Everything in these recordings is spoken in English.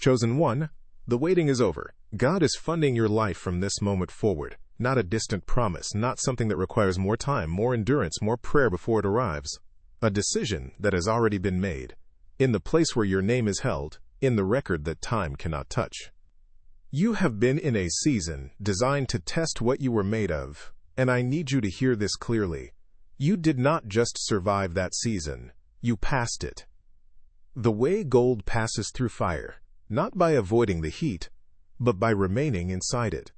Chosen one, the waiting is over. God is funding your life from this moment forward, not a distant promise, not something that requires more time, more endurance, more prayer before it arrives. A decision that has already been made, in the place where your name is held, in the record that time cannot touch. You have been in a season designed to test what you were made of, and I need you to hear this clearly. You did not just survive that season, you passed it. The way gold passes through fire, not by avoiding the heat, but by remaining inside it.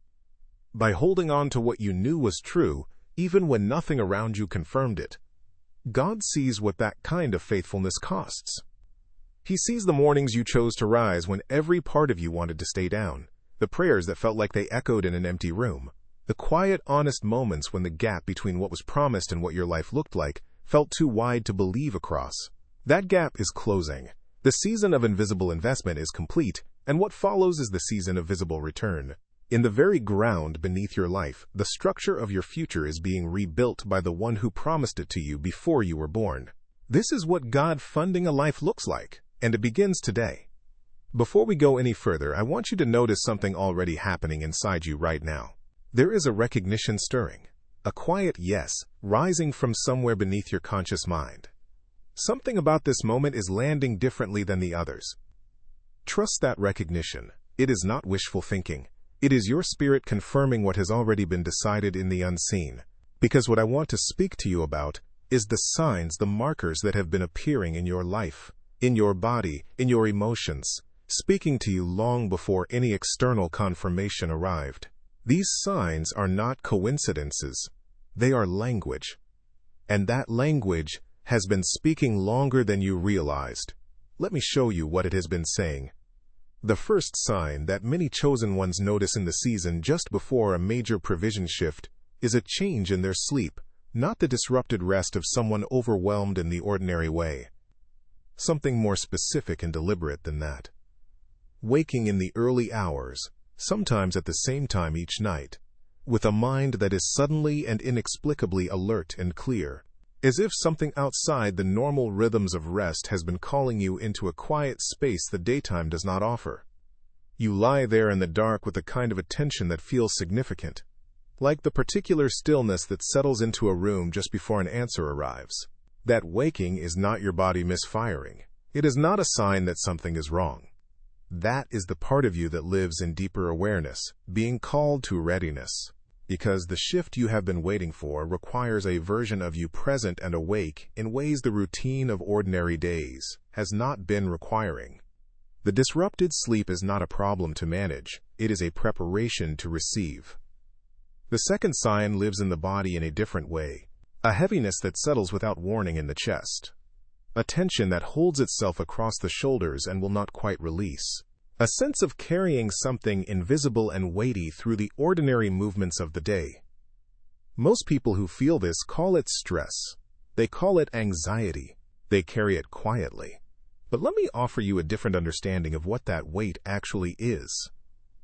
By holding on to what you knew was true, even when nothing around you confirmed it. God sees what that kind of faithfulness costs. He sees the mornings you chose to rise when every part of you wanted to stay down, the prayers that felt like they echoed in an empty room, the quiet, honest moments when the gap between what was promised and what your life looked like felt too wide to believe across. That gap is closing. The season of invisible investment is complete, and what follows is the season of visible return. In the very ground beneath your life, the structure of your future is being rebuilt by the one who promised it to you before you were born. This is what God funding a life looks like, and it begins today. Before we go any further, I want you to notice something already happening inside you right now. There is a recognition stirring, a quiet yes rising from somewhere beneath your conscious mind. Something about this moment is landing differently than the others. Trust that recognition. It is not wishful thinking. It is your spirit confirming what has already been decided in the unseen. Because what I want to speak to you about is the signs, the markers that have been appearing in your life, in your body, in your emotions, speaking to you long before any external confirmation arrived. These signs are not coincidences. They are language. And that language has been speaking longer than you realized. Let me show you what it has been saying. The first sign that many chosen ones notice in the season just before a major provision shift is a change in their sleep, not the disrupted rest of someone overwhelmed in the ordinary way. Something more specific and deliberate than that. Waking in the early hours, sometimes at the same time each night, with a mind that is suddenly and inexplicably alert and clear, as if something outside the normal rhythms of rest has been calling you into a quiet space the daytime does not offer. You lie there in the dark with a kind of attention that feels significant, like the particular stillness that settles into a room just before an answer arrives. That waking is not your body misfiring. It is not a sign that something is wrong. That is the part of you that lives in deeper awareness, being called to readiness. Because the shift you have been waiting for requires a version of you present and awake in ways the routine of ordinary days has not been requiring. The disrupted sleep is not a problem to manage, it is a preparation to receive. The second sign lives in the body in a different way, a heaviness that settles without warning in the chest, a tension that holds itself across the shoulders and will not quite release. A sense of carrying something invisible and weighty through the ordinary movements of the day. Most people who feel this call it stress. They call it anxiety. They carry it quietly. But let me offer you a different understanding of what that weight actually is.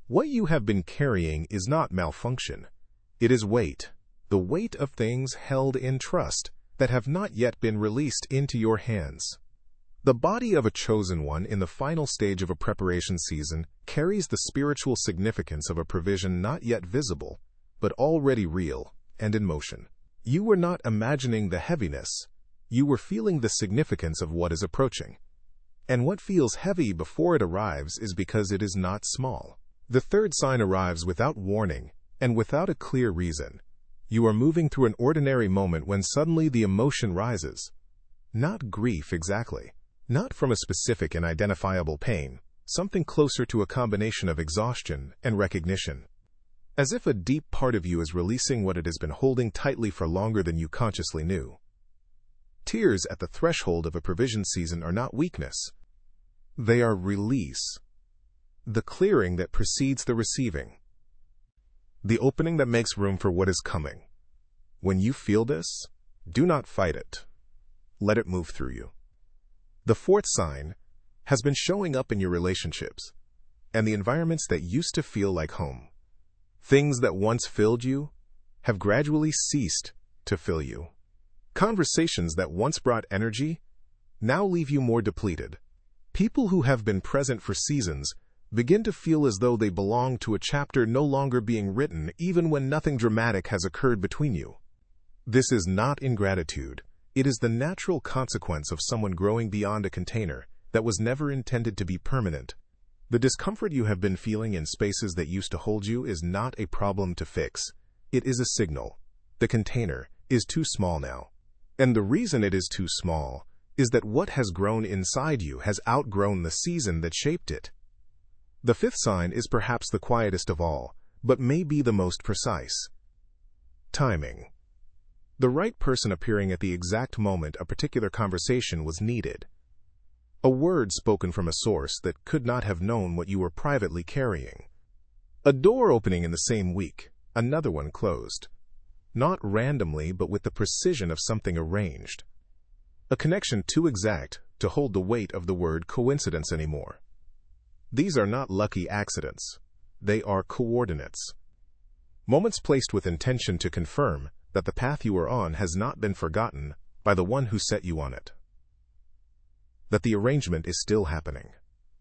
What you have been carrying is not malfunction. It is weight. The weight of things held in trust that have not yet been released into your hands. The body of a chosen one in the final stage of a preparation season carries the spiritual significance of a provision not yet visible, but already real and in motion. You were not imagining the heaviness. You were feeling the significance of what is approaching. And what feels heavy before it arrives is because it is not small. The third sign arrives without warning and without a clear reason. You are moving through an ordinary moment when suddenly the emotion rises. Not grief exactly. Not from a specific and identifiable pain, something closer to a combination of exhaustion and recognition. As if a deep part of you is releasing what it has been holding tightly for longer than you consciously knew. Tears at the threshold of a provision season are not weakness. They are release. The clearing that precedes the receiving. The opening that makes room for what is coming. When you feel this, do not fight it. Let it move through you. The fourth sign has been showing up in your relationships and the environments that used to feel like home. Things that once filled you have gradually ceased to fill you. Conversations that once brought energy now leave you more depleted. People who have been present for seasons begin to feel as though they belong to a chapter no longer being written, even when nothing dramatic has occurred between you. This is not ingratitude. It is the natural consequence of someone growing beyond a container that was never intended to be permanent. The discomfort you have been feeling in spaces that used to hold you is not a problem to fix. It is a signal. The container is too small now. And the reason it is too small is that what has grown inside you has outgrown the season that shaped it. The fifth sign is perhaps the quietest of all, but may be the most precise. Timing. The right person appearing at the exact moment a particular conversation was needed. A word spoken from a source that could not have known what you were privately carrying. A door opening in the same week, another one closed. Not randomly, but with the precision of something arranged. A connection too exact to hold the weight of the word coincidence anymore. These are not lucky accidents. They are coordinates. Moments placed with intention to confirm that the path you are on has not been forgotten by the one who set you on it. That the arrangement is still happening.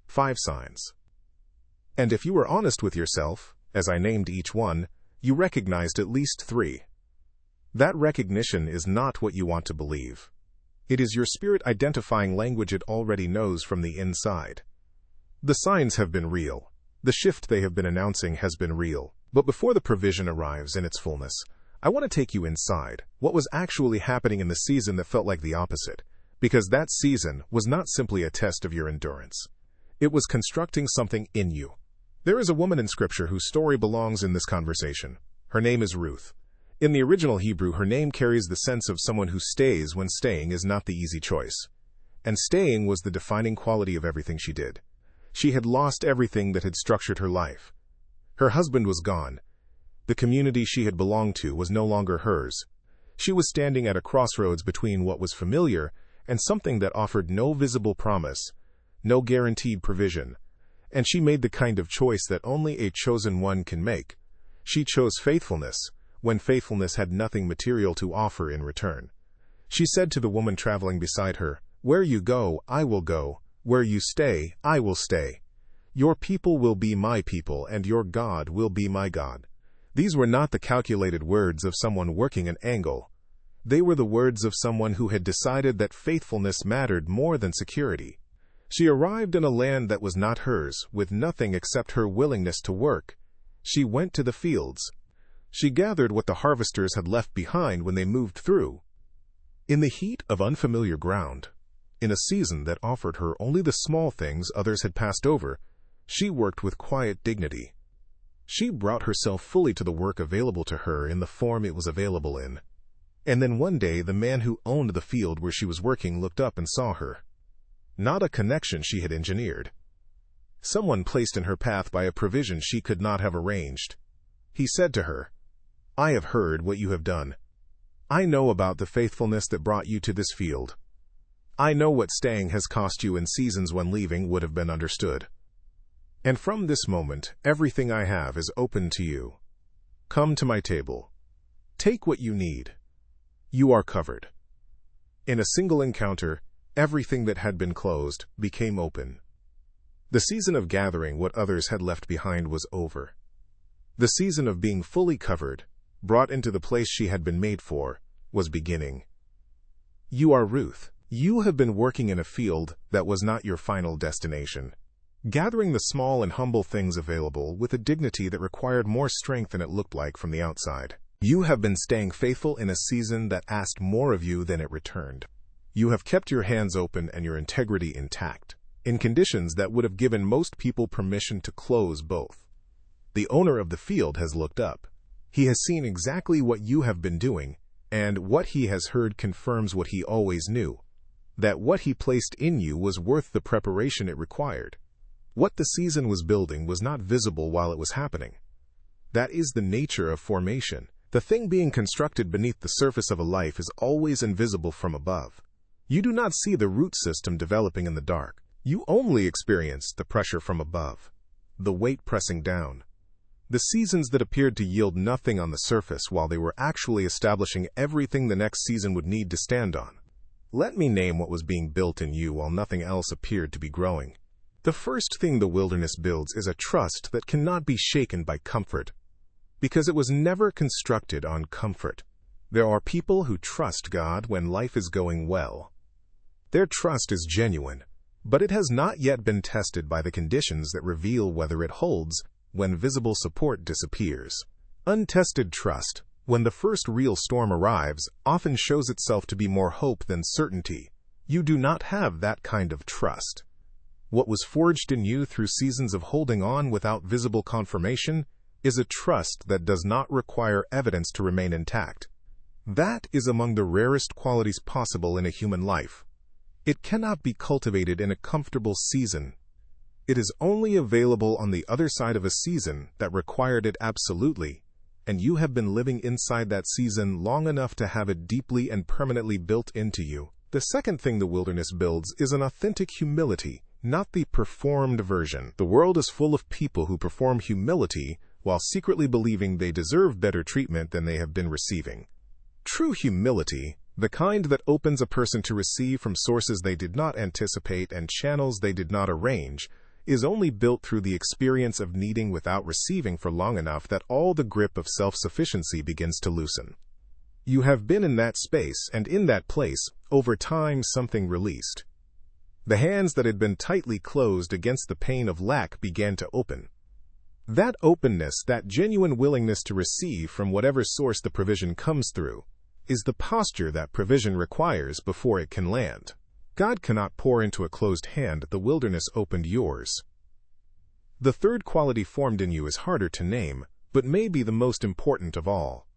5 signs. And if you were honest with yourself, as I named each one, you recognized at least 3. That recognition is not what you want to believe. It is your spirit identifying language it already knows from the inside. The signs have been real. The shift they have been announcing has been real. But before the provision arrives in its fullness, I want to take you inside what was actually happening in the season that felt like the opposite. Because that season was not simply a test of your endurance. It was constructing something in you. There is a woman in Scripture whose story belongs in this conversation. Her name is Ruth. In the original Hebrew, her name carries the sense of someone who stays when staying is not the easy choice. And staying was the defining quality of everything she did. She had lost everything that had structured her life. Her husband was gone. The community she had belonged to was no longer hers. She was standing at a crossroads between what was familiar and something that offered no visible promise, no guaranteed provision. And she made the kind of choice that only a chosen one can make. She chose faithfulness, when faithfulness had nothing material to offer in return. She said to the woman traveling beside her, "Where you go, I will go. Where you stay, I will stay. Your people will be my people, and your God will be my God." These were not the calculated words of someone working an angle. They were the words of someone who had decided that faithfulness mattered more than security. She arrived in a land that was not hers, with nothing except her willingness to work. She went to the fields. She gathered what the harvesters had left behind when they moved through. In the heat of unfamiliar ground, in a season that offered her only the small things others had passed over, she worked with quiet dignity. She brought herself fully to the work available to her in the form it was available in. And then one day the man who owned the field where she was working looked up and saw her. Not a connection she had engineered. Someone placed in her path by a provision she could not have arranged. He said to her, "I have heard what you have done. I know about the faithfulness that brought you to this field. I know what staying has cost you in seasons when leaving would have been understood. And from this moment, everything I have is open to you. Come to my table. Take what you need. You are covered." In a single encounter, everything that had been closed became open. The season of gathering what others had left behind was over. The season of being fully covered, brought into the place she had been made for, was beginning. You are Ruth. You have been working in a field that was not your final destination. Gathering the small and humble things available with a dignity that required more strength than it looked like from the outside. You have been staying faithful in a season that asked more of you than it returned. You have kept your hands open and your integrity intact, in conditions that would have given most people permission to close both. The owner of the field has looked up. He has seen exactly what you have been doing, and what he has heard confirms what he always knew, that what he placed in you was worth the preparation it required. What the season was building was not visible while it was happening. That is the nature of formation. The thing being constructed beneath the surface of a life is always invisible from above. You do not see the root system developing in the dark. You only experience the pressure from above, the weight pressing down. The seasons that appeared to yield nothing on the surface while they were actually establishing everything the next season would need to stand on. Let me name what was being built in you while nothing else appeared to be growing. The first thing the wilderness builds is a trust that cannot be shaken by comfort, because it was never constructed on comfort. There are people who trust God when life is going well. Their trust is genuine, but it has not yet been tested by the conditions that reveal whether it holds when visible support disappears. Untested trust, when the first real storm arrives, often shows itself to be more hope than certainty. You do not have that kind of trust. What was forged in you through seasons of holding on without visible confirmation is a trust that does not require evidence to remain intact. That is among the rarest qualities possible in a human life. It cannot be cultivated in a comfortable season. It is only available on the other side of a season that required it absolutely, and you have been living inside that season long enough to have it deeply and permanently built into you. The second thing the wilderness builds is an authentic humility, not the performed version. The world is full of people who perform humility while secretly believing they deserve better treatment than they have been receiving. True humility, the kind that opens a person to receive from sources they did not anticipate and channels they did not arrange, is only built through the experience of needing without receiving for long enough that all the grip of self-sufficiency begins to loosen. You have been in that space, and in that place, over time something released. The hands that had been tightly closed against the pain of lack began to open. That openness, that genuine willingness to receive from whatever source the provision comes through, is the posture that provision requires before it can land. God cannot pour into a closed hand. The wilderness opened yours. The third quality formed in you is harder to name, but may be the most important of all.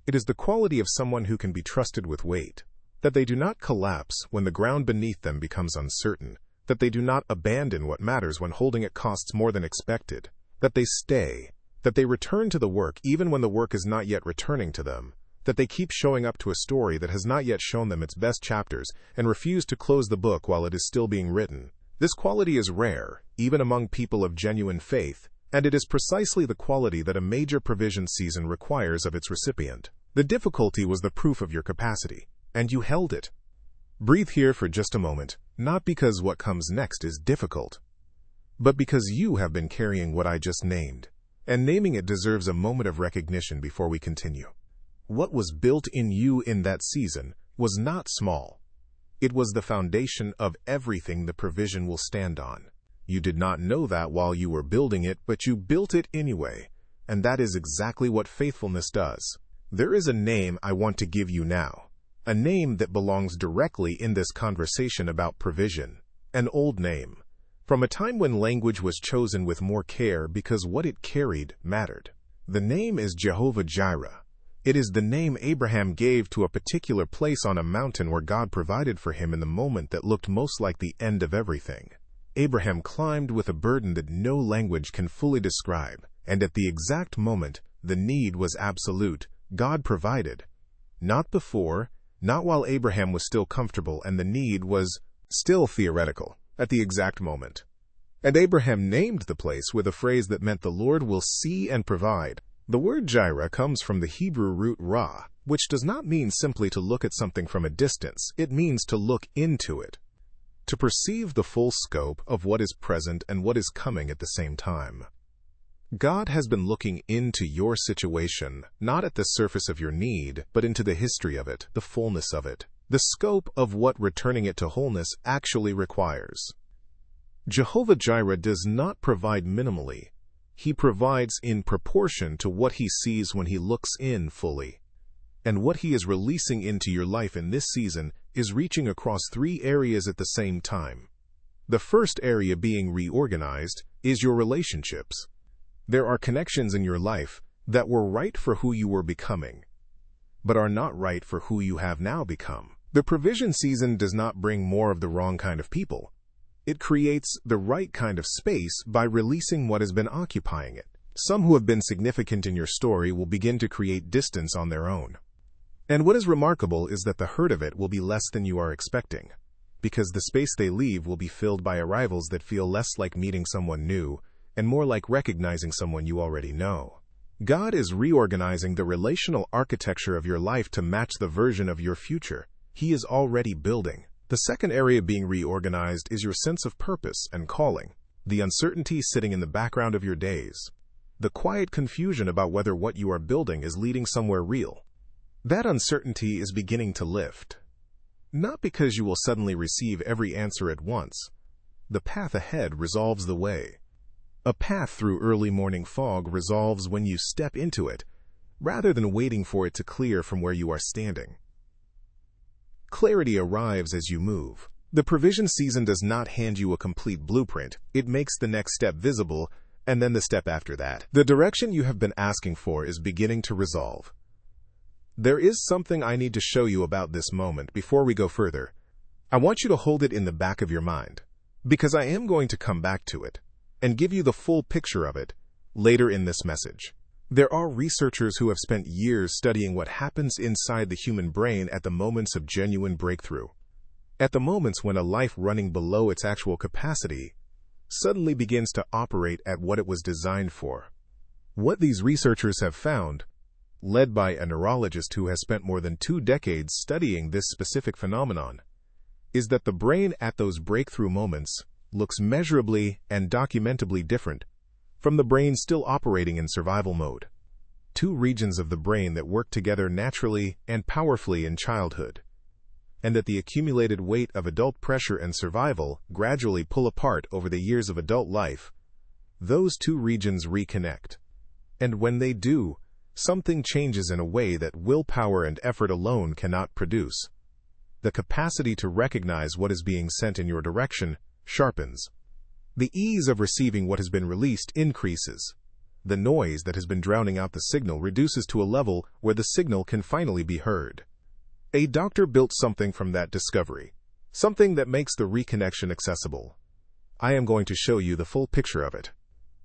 It is the quality of someone who can be trusted with weight, that they do not collapse when the ground beneath them becomes uncertain, that they do not abandon what matters when holding it costs more than expected, that they stay, that they return to the work even when the work is not yet returning to them, that they keep showing up to a story that has not yet shown them its best chapters and refuse to close the book while it is still being written. This quality is rare, even among people of genuine faith, and it is precisely the quality that a major provision season requires of its recipient. The difficulty was the proof of your capacity, and you held it. Breathe here for just a moment, not because what comes next is difficult, but because you have been carrying what I just named, and naming it deserves a moment of recognition before we continue. What was built in you in that season was not small. It was the foundation of everything the provision will stand on. You did not know that while you were building it, but you built it anyway, and that is exactly what faithfulness does. There is a name I want to give you now, a name that belongs directly in this conversation about provision, an old name, from a time when language was chosen with more care because what it carried mattered. The name is Jehovah-Jireh. It is the name Abraham gave to a particular place on a mountain where God provided for him in the moment that looked most like the end of everything. Abraham climbed with a burden that no language can fully describe, and at the exact moment, the need was absolute. God provided. Not before, not while Abraham was still comfortable and the need was still theoretical, at the exact moment. And Abraham named the place with a phrase that meant the Lord will see and provide. The word Jireh comes from the Hebrew root ra, which does not mean simply to look at something from a distance. It means to look into it, to perceive the full scope of what is present and what is coming at the same time. God has been looking into your situation, not at the surface of your need, but into the history of it, the fullness of it, the scope of what returning it to wholeness actually requires. Jehovah-Jireh does not provide minimally. He provides in proportion to what he sees when he looks in fully. And what he is releasing into your life in this season is reaching across three areas at the same time. The first area being reorganized is your relationships. There are connections in your life that were right for who you were becoming, but are not right for who you have now become. The provision season does not bring more of the wrong kind of people. It creates the right kind of space by releasing what has been occupying it. Some who have been significant in your story will begin to create distance on their own. And what is remarkable is that the hurt of it will be less than you are expecting, because the space they leave will be filled by arrivals that feel less like meeting someone new and more like recognizing someone you already know. God is reorganizing the relational architecture of your life to match the version of your future He is already building. The second area being reorganized is your sense of purpose and calling. the uncertainty sitting in the background of your days, the quiet confusion about whether what you are building is leading somewhere real. That uncertainty is beginning to lift. Not because you will suddenly receive every answer at once. The path ahead resolves the way. A path through early morning fog resolves when you step into it, rather than waiting for it to clear from where you are standing. Clarity arrives as you move. The provision season does not hand you a complete blueprint. It makes the next step visible, and then the step after that. The direction you have been asking for is beginning to resolve. There is something I need to show you about this moment before we go further. I want you to hold it in the back of your mind, because I am going to come back to it and give you the full picture of it later in this message. There are researchers who have spent years studying what happens inside the human brain at the moments of genuine breakthrough, at the moments when a life running below its actual capacity suddenly begins to operate at what it was designed for. What these researchers have found, led by a neurologist who has spent more than 2 decades studying this specific phenomenon, is that the brain at those breakthrough moments looks measurably and documentably different from the brain still operating in survival mode. 2 regions of the brain that work together naturally and powerfully in childhood, and that the accumulated weight of adult pressure and survival gradually pull apart over the years of adult life. Those 2 regions reconnect. And when they do, something changes in a way that willpower and effort alone cannot produce. The capacity to recognize what is being sent in your direction sharpens. The ease of receiving what has been released increases. The noise that has been drowning out the signal reduces to a level where the signal can finally be heard. A doctor built something from that discovery, something that makes the reconnection accessible. I am going to show you the full picture of it.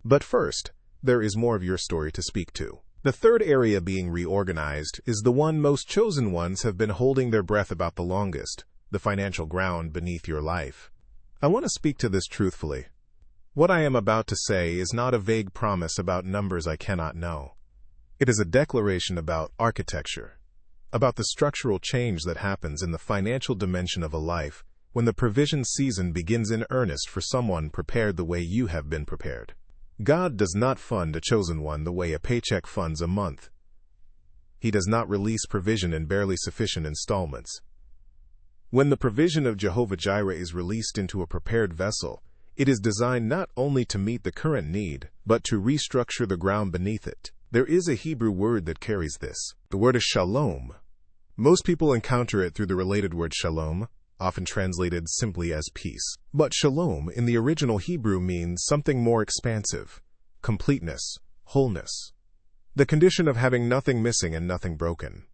But first, there is more of your story to speak to. The third area being reorganized is the one most chosen ones have been holding their breath about the longest, the financial ground beneath your life. I want to speak to this truthfully. What I am about to say is not a vague promise about numbers I cannot know. It is a declaration about architecture, about the structural change that happens in the financial dimension of a life when the provision season begins in earnest for someone prepared the way you have been prepared. God does not fund a chosen one the way a paycheck funds a month. He does not release provision in barely sufficient installments. When the provision of Jehovah Jireh is released into a prepared vessel, it is designed not only to meet the current need, but to restructure the ground beneath it. There is a Hebrew word that carries this. The word is shalom. Most people encounter it through the related word shalom, often translated simply as peace. But shalom in the original Hebrew means something more expansive, completeness, wholeness, the condition of having nothing missing and nothing broken.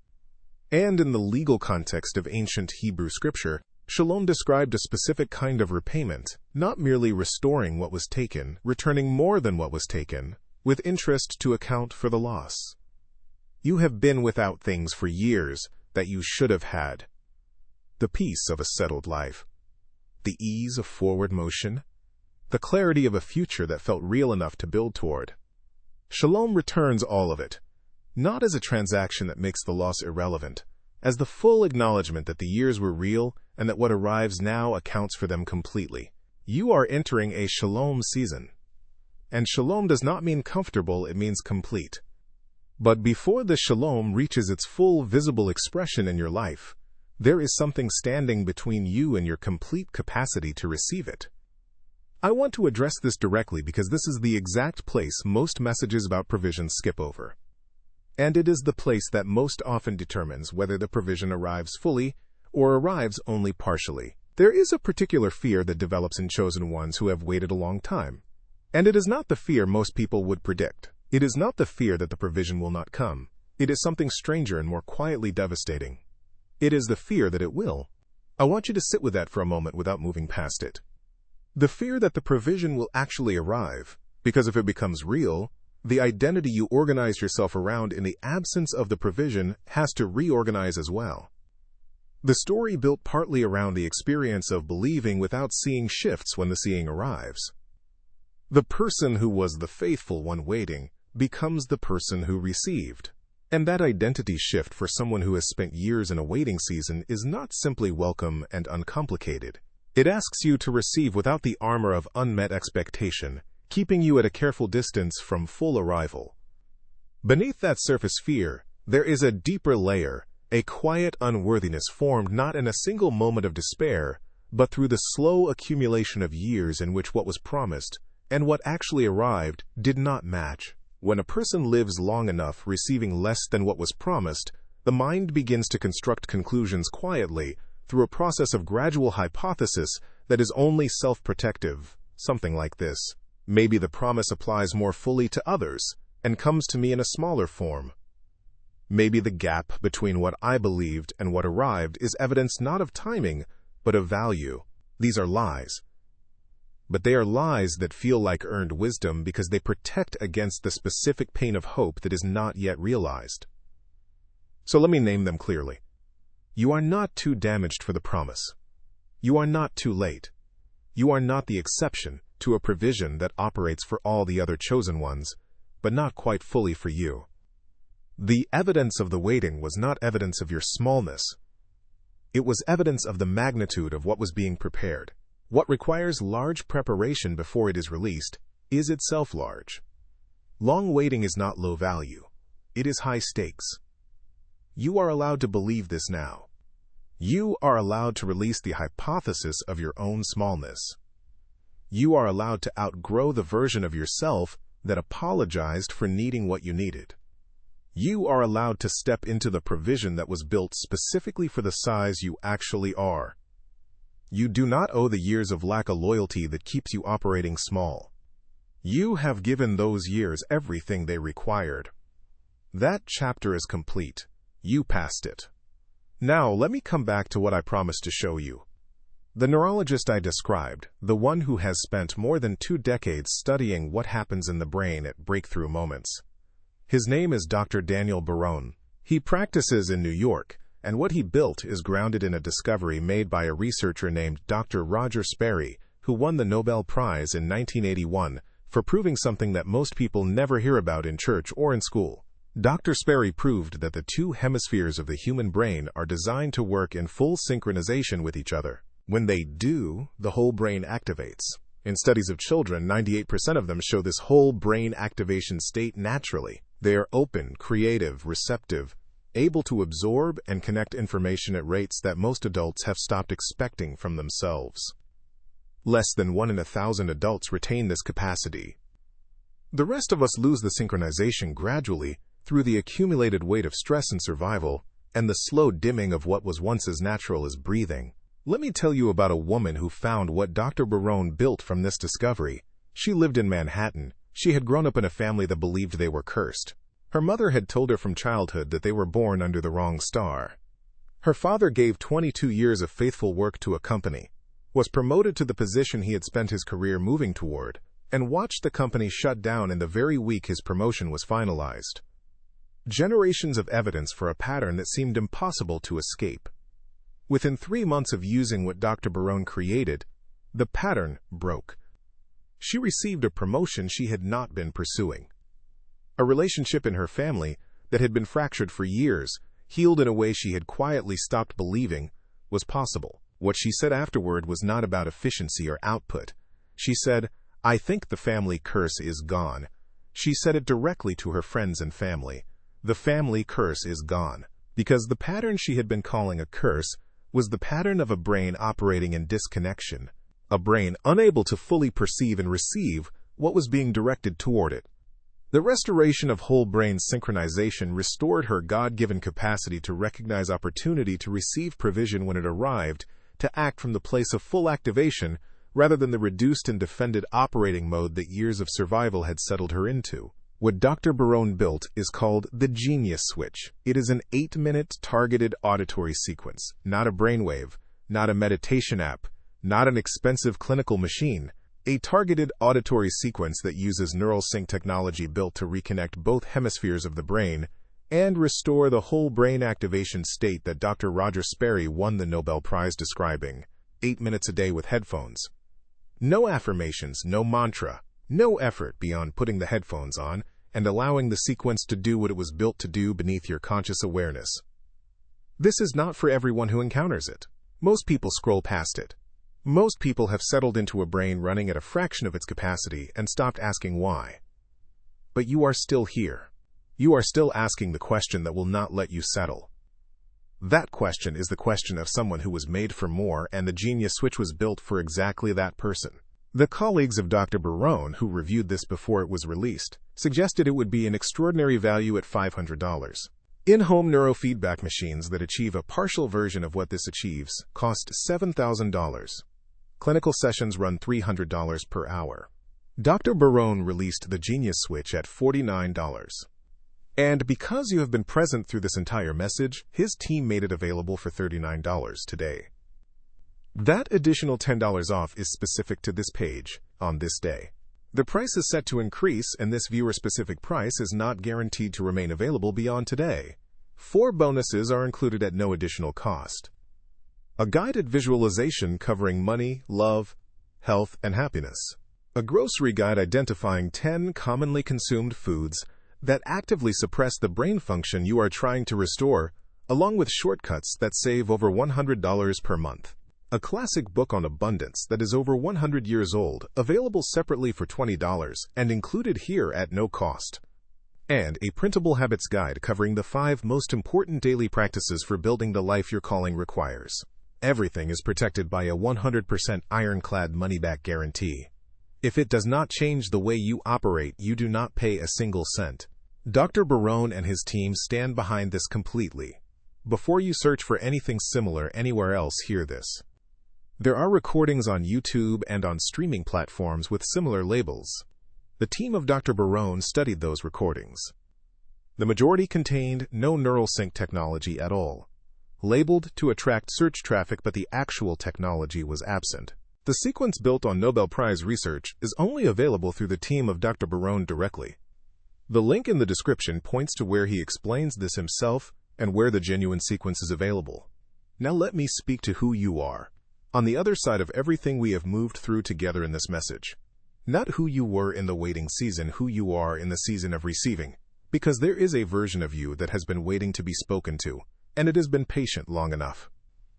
And in the legal context of ancient Hebrew scripture, shalom described a specific kind of repayment, not merely restoring what was taken, returning more than what was taken, with interest to account for the loss. You have been without things for years that you should have had. The peace of a settled life, the ease of forward motion, the clarity of a future that felt real enough to build toward. Shalom returns all of it, not as a transaction that makes the loss irrelevant, as the full acknowledgement that the years were real and that what arrives now accounts for them completely. You are entering a shalom season. And shalom does not mean comfortable, it means complete. But before the shalom reaches its full visible expression in your life, there is something standing between you and your complete capacity to receive it. I want to address this directly because this is the exact place most messages about provision skip over. And it is the place that most often determines whether the provision arrives fully or arrives only partially. There is a particular fear that develops in chosen ones who have waited a long time. And it is not the fear most people would predict. It is not the fear that the provision will not come. It is something stranger and more quietly devastating. It is the fear that it will. I want you to sit with that for a moment without moving past it. The fear that the provision will actually arrive, because if it becomes real, the identity you organized yourself around in the absence of the provision has to reorganize as well. The story built partly around the experience of believing without seeing shifts when the seeing arrives. The person who was the faithful one waiting becomes the person who received. And that identity shift for someone who has spent years in a waiting season is not simply welcome and uncomplicated. It asks you to receive without the armor of unmet expectation, keeping you at a careful distance from full arrival. Beneath that surface fear, there is a deeper layer, a quiet unworthiness formed not in a single moment of despair, but through the slow accumulation of years in which what was promised and what actually arrived did not match. When a person lives long enough receiving less than what was promised, the mind begins to construct conclusions quietly through a process of gradual hypothesis that is only self-protective, something like this. Maybe the promise applies more fully to others and comes to me in a smaller form. Maybe the gap between what I believed and what arrived is evidence not of timing, but of value. These are lies. But they are lies that feel like earned wisdom because they protect against the specific pain of hope that is not yet realized. So let me name them clearly. You are not too damaged for the promise. You are not too late. You are not the exception to a provision that operates for all the other chosen ones, but not quite fully for you. The evidence of the waiting was not evidence of your smallness. It was evidence of the magnitude of what was being prepared. What requires large preparation before it is released is itself large. Long waiting is not low value. It is high stakes. You are allowed to believe this now. You are allowed to release the hypothesis of your own smallness. You are allowed to outgrow the version of yourself that apologized for needing what you needed. You are allowed to step into the provision that was built specifically for the size you actually are. You do not owe the years of lack of loyalty that keeps you operating small. You have given those years everything they required. That chapter is complete. You passed it. Now let me come back to what I promised to show you. The neurologist I described, the one who has spent more than 2 decades studying what happens in the brain at breakthrough moments. His name is Dr. Daniel Barone. He practices in New York, and what he built is grounded in a discovery made by a researcher named Dr. Roger Sperry, who won the Nobel Prize in 1981 for proving something that most people never hear about in church or in school. Dr. Sperry proved that the 2 hemispheres of the human brain are designed to work in full synchronization with each other. When they do, the whole brain activates. In studies of children, 98% of them show this whole brain activation state naturally. They are open, creative, receptive, able to absorb and connect information at rates that most adults have stopped expecting from themselves. Less than 1 in 1,000 adults retain this capacity. The rest of us lose the synchronization gradually through the accumulated weight of stress and survival and the slow dimming of what was once as natural as breathing. Let me tell you about a woman who found what Dr. Barone built from this discovery. She lived in Manhattan. She had grown up in a family that believed they were cursed. Her mother had told her from childhood that they were born under the wrong star. Her father gave 22 years of faithful work to a company, was promoted to the position he had spent his career moving toward, and watched the company shut down in the very week his promotion was finalized. Generations of evidence for a pattern that seemed impossible to escape. Within 3 months of using what Dr. Barone created, the pattern broke. She received a promotion she had not been pursuing. A relationship in her family that had been fractured for years, healed in a way she had quietly stopped believing, was possible. What she said afterward was not about efficiency or output. She said, "I think the family curse is gone." She said it directly to her friends and family. The family curse is gone. Because the pattern she had been calling a curse was the pattern of a brain operating in disconnection. A brain unable to fully perceive and receive what was being directed toward it. The restoration of whole brain synchronization restored her God-given capacity to recognize opportunity to receive provision when it arrived, to act from the place of full activation rather than the reduced and defended operating mode that years of survival had settled her into. What Dr. Barone built is called the Genius Switch. It is an 8-minute targeted auditory sequence, not a brainwave, not a meditation app, not an expensive clinical machine. A targeted auditory sequence that uses neural sync technology built to reconnect both hemispheres of the brain and restore the whole brain activation state that Dr. Roger Sperry won the Nobel Prize describing. 8 minutes a day with headphones. No affirmations, no mantra, no effort beyond putting the headphones on and allowing the sequence to do what it was built to do beneath your conscious awareness. This is not for everyone who encounters it. Most people scroll past it. Most people have settled into a brain running at a fraction of its capacity and stopped asking why. But you are still here. You are still asking the question that will not let you settle. That question is the question of someone who was made for more, and the genius switch was built for exactly that person. The colleagues of Dr. Barone, who reviewed this before it was released, suggested it would be an extraordinary value at $500. In-home neurofeedback machines that achieve a partial version of what this achieves cost $7,000. Clinical sessions run $300 per hour. Dr. Barone released the Genius Switch at $49. And because you have been present through this entire message, his team made it available for $39 today. That additional $10 off is specific to this page, on this day. The price is set to increase, and this viewer-specific price is not guaranteed to remain available beyond today. 4 bonuses are included at no additional cost. A guided visualization covering money, love, health, and happiness. A grocery guide identifying 10 commonly consumed foods that actively suppress the brain function you are trying to restore, along with shortcuts that save over $100 per month. A classic book on abundance that is over 100 years old, available separately for $20 and included here at no cost. And a printable habits guide covering the 5 most important daily practices for building the life your calling requires. Everything is protected by a 100% iron-clad money-back guarantee. If it does not change the way you operate, you do not pay a single cent. Dr. Barone and his team stand behind this completely. Before you search for anything similar anywhere else, hear this. There are recordings on YouTube and on streaming platforms with similar labels. The team of Dr. Barone studied those recordings. The majority contained no neural sync technology at all, labeled to attract search traffic, but the actual technology was absent. The sequence built on Nobel Prize research is only available through the team of Dr. Barone directly. The link in the description points to where he explains this himself and where the genuine sequence is available. Now let me speak to who you are, on the other side of everything we have moved through together in this message. Not who you were in the waiting season, who you are in the season of receiving, because there is a version of you that has been waiting to be spoken to, and it has been patient long enough.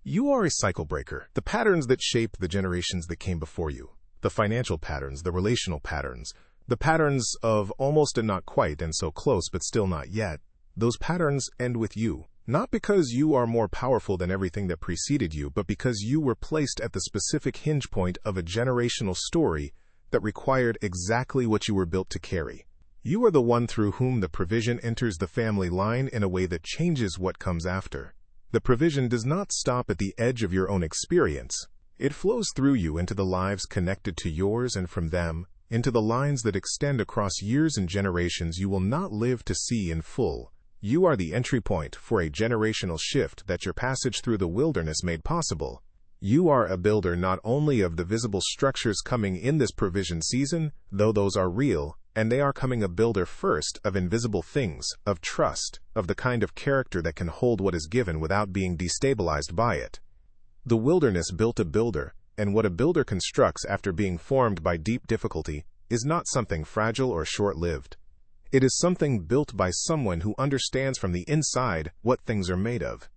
You are a cycle breaker, the patterns that shape the generations that came before you, the financial patterns, the relational patterns, the patterns of almost and not quite and so close but still not yet. Those patterns end with you, not because you are more powerful than everything that preceded you, but because you were placed at the specific hinge point of a generational story that required exactly what you were built to carry. You are the one through whom the provision enters the family line in a way that changes what comes after. The provision does not stop at the edge of your own experience. It flows through you into the lives connected to yours, and from them, into the lines that extend across years and generations you will not live to see in full. You are the entry point for a generational shift that your passage through the wilderness made possible. You are a builder not only of the visible structures coming in this provision season, though those are real, and they are coming, a builder first of invisible things, of trust, of the kind of character that can hold what is given without being destabilized by it. The wilderness built a builder, and what a builder constructs after being formed by deep difficulty is not something fragile or short-lived. It is something built by someone who understands from the inside what things are made of.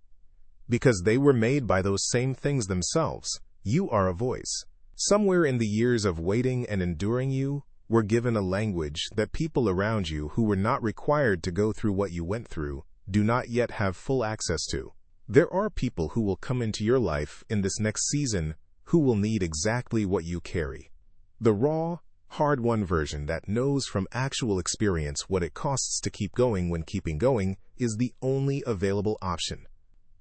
Because they were made by those same things themselves, you are a voice. Somewhere in the years of waiting and enduring, you were given a language that people around you who were not required to go through what you went through do not yet have full access to. There are people who will come into your life in this next season who will need exactly what you carry. The raw, hard-won version that knows from actual experience what it costs to keep going when keeping going is the only available option.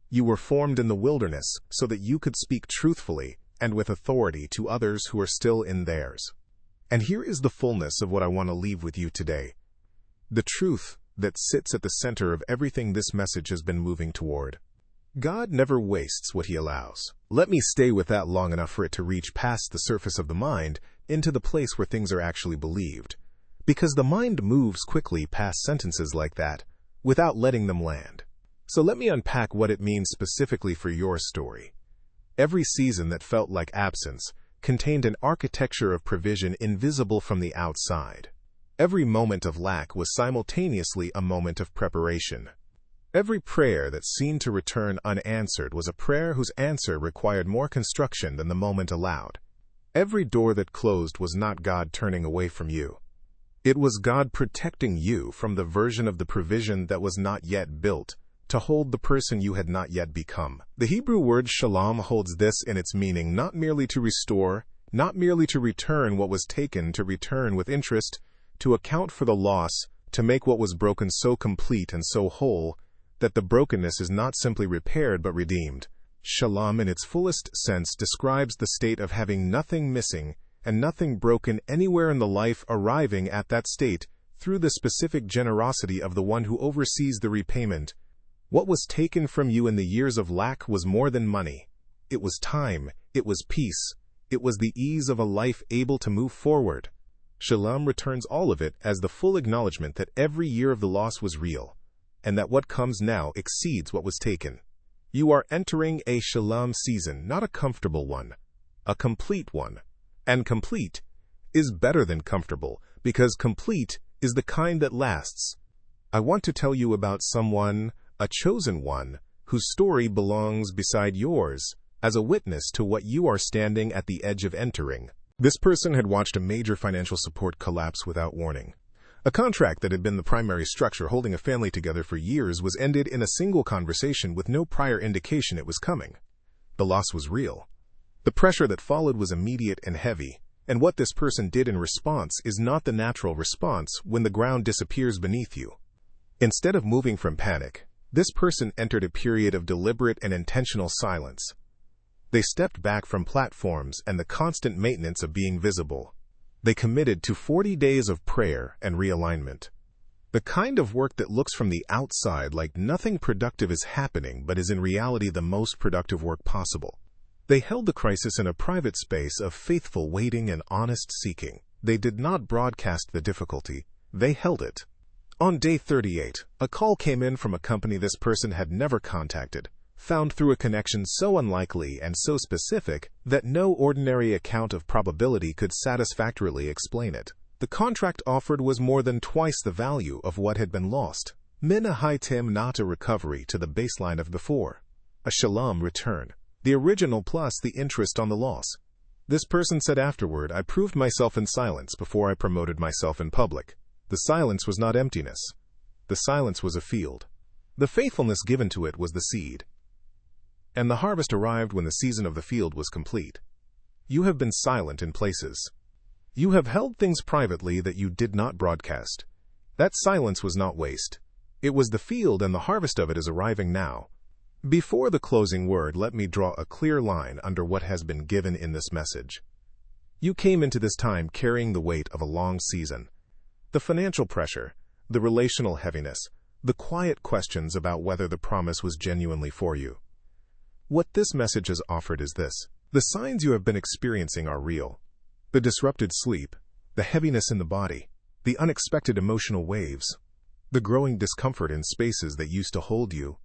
You were formed in the wilderness so that you could speak truthfully and with authority to others who are still in theirs. And here is the fullness of what I want to leave with you today. The truth that sits at the center of everything this message has been moving toward. God never wastes what he allows. Let me stay with that long enough for it to reach past the surface of the mind into the place where things are actually believed. Because the mind moves quickly past sentences like that without letting them land. So let me unpack what it means specifically for your story. Every season that felt like absence contained an architecture of provision invisible from the outside. Every moment of lack was simultaneously a moment of preparation. Every prayer that seemed to return unanswered was a prayer whose answer required more construction than the moment allowed. Every door that closed was not God turning away from you. It was God protecting you from the version of the provision that was not yet built, to hold the person you had not yet become. The Hebrew word shalom holds this in its meaning: not merely to restore, not merely to return what was taken, to return with interest, to account for the loss, to make what was broken so complete and so whole that the brokenness is not simply repaired but redeemed. Shalom in its fullest sense describes the state of having nothing missing and nothing broken anywhere in the life, arriving at that state through the specific generosity of the one who oversees the repayment. What was taken from you in the years of lack was more than money. It was time, it was peace, it was the ease of a life able to move forward. Shalom returns all of it as the full acknowledgement that every year of the loss was real, and that what comes now exceeds what was taken. You are entering a shalom season, not a comfortable one, a complete one. And complete is better than comfortable, because complete is the kind that lasts. I want to tell you about someone, a chosen one, whose story belongs beside yours as a witness to what you are standing at the edge of entering. This person had watched a major financial support collapse without warning. A contract that had been the primary structure holding a family together for years was ended in a single conversation with no prior indication it was coming. The loss was real. The pressure that followed was immediate and heavy, and what this person did in response is not the natural response when the ground disappears beneath you. Instead of moving from panic, this person entered a period of deliberate and intentional silence. They stepped back from platforms and the constant maintenance of being visible. They committed to 40 days of prayer and realignment. The kind of work that looks from the outside like nothing productive is happening but is in reality the most productive work possible. They held the crisis in a private space of faithful waiting and honest seeking. They did not broadcast the difficulty, they held it. On day 38, a call came in from a company this person had never contacted, found through a connection so unlikely and so specific that no ordinary account of probability could satisfactorily explain it. The contract offered was more than twice the value of what had been lost. Min a high-tim, not a recovery to the baseline of before. A shalom return. The original plus the interest on the loss. This person said afterward, I proved myself in silence before I promoted myself in public. The silence was not emptiness. The silence was a field. The faithfulness given to it was the seed. And the harvest arrived when the season of the field was complete. You have been silent in places. You have held things privately that you did not broadcast. That silence was not waste. It was the field, and the harvest of it is arriving now. Before the closing word, let me draw a clear line under what has been given in this message. You came into this time carrying the weight of a long season. The financial pressure, the relational heaviness, the quiet questions about whether the promise was genuinely for you. What this message has offered is this. The signs you have been experiencing are real. The disrupted sleep, the heaviness in the body, the unexpected emotional waves, the growing discomfort in spaces that used to hold you.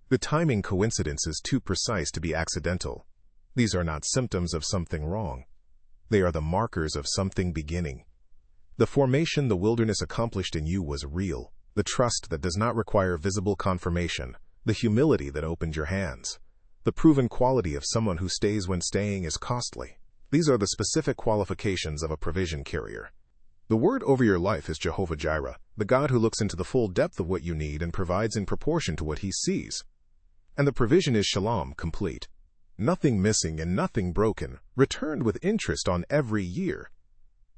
The timing coincidence is too precise to be accidental. These are not symptoms of something wrong. They are the markers of something beginning. The formation the wilderness accomplished in you was real. The trust that does not require visible confirmation. The humility that opened your hands. The proven quality of someone who stays when staying is costly. These are the specific qualifications of a provision carrier. The word over your life is Jehovah Jireh, the God who looks into the full depth of what you need and provides in proportion to what he sees. And the provision is shalom, complete. Nothing missing and nothing broken, returned with interest on every year.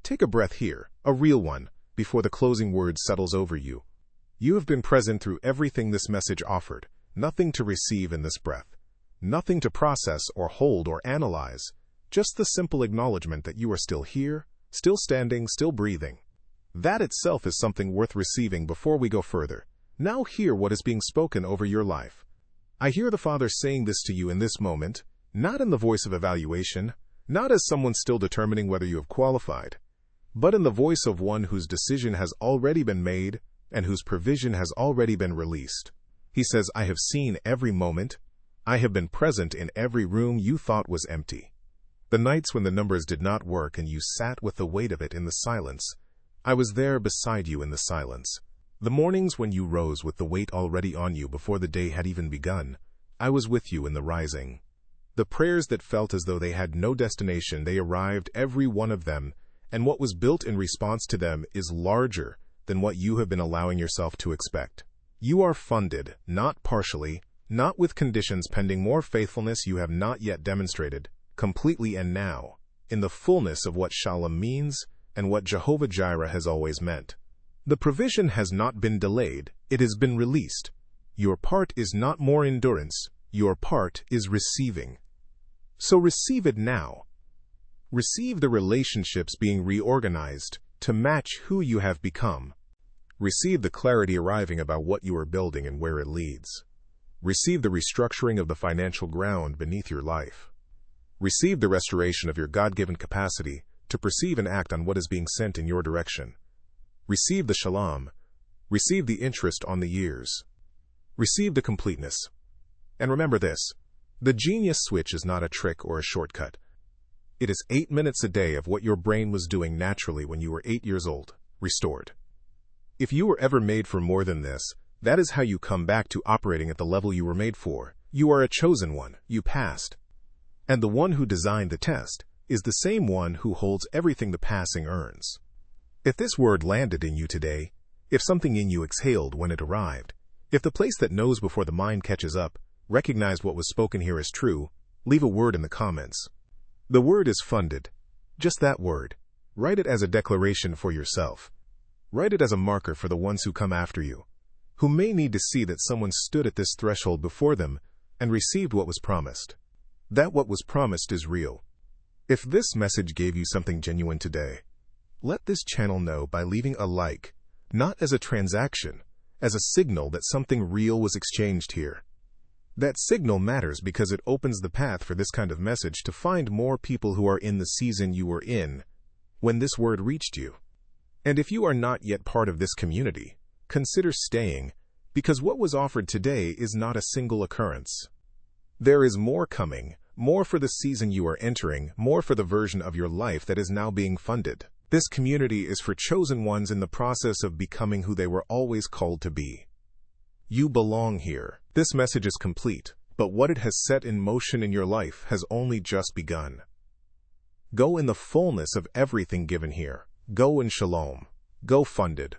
Take a breath here, a real one, before the closing word settles over you. You have been present through everything this message offered, nothing to receive in this breath, nothing to process or hold or analyze, just the simple acknowledgement that you are still here, still standing, still breathing. That itself is something worth receiving. Before we go further, now hear what is being spoken over your life. I hear the Father saying this to you in this moment, not in the voice of evaluation, not as someone still determining whether you have qualified, but in the voice of one whose decision has already been made and whose provision has already been released. He says, I have seen every moment. I have been present in every room you thought was empty. The nights when the numbers did not work and you sat with the weight of it in the silence. I was there beside you in the silence. The mornings when you rose with the weight already on you before the day had even begun, I was with you in the rising. The prayers that felt as though they had no destination, they arrived, every one of them, and what was built in response to them is larger than what you have been allowing yourself to expect. You are funded, not partially, not with conditions pending more faithfulness you have not yet demonstrated, completely and now, in the fullness of what Shalom means and what Jehovah-Jireh has always meant. The provision has not been delayed, it has been released. Your part is not more endurance, your part is receiving. So receive it now. Receive the relationships being reorganized to match who you have become. Receive the clarity arriving about what you are building and where it leads. Receive the restructuring of the financial ground beneath your life. Receive the restoration of your God-given capacity to perceive and act on what is being sent in your direction. Receive the shalom. Receive the interest on the years. Receive the completeness. And remember this, the genius switch is not a trick or a shortcut. It is 8 minutes a day of what your brain was doing naturally when you were 8 years old, restored. If you were ever made for more than this, that is how you come back to operating at the level you were made for. You are a chosen one, you passed. And the one who designed the test is the same one who holds everything the passing earns. If this word landed in you today, if something in you exhaled when it arrived, if the place that knows before the mind catches up recognized what was spoken here as true, leave a word in the comments. The word is funded. Just that word. Write it as a declaration for yourself. Write it as a marker for the ones who come after you, who may need to see that someone stood at this threshold before them and received what was promised. That what was promised is real. If this message gave you something genuine today, let this channel know by leaving a like, not as a transaction, as a signal that something real was exchanged here. That signal matters because it opens the path for this kind of message to find more people who are in the season you were in when this word reached you. And if you are not yet part of this community, consider staying, because what was offered today is not a single occurrence. There is more coming, more for the season you are entering, more for the version of your life that is now being funded. This community is for chosen ones in the process of becoming who they were always called to be. You belong here. This message is complete, but what it has set in motion in your life has only just begun. Go in the fullness of everything given here. Go in shalom. Go funded.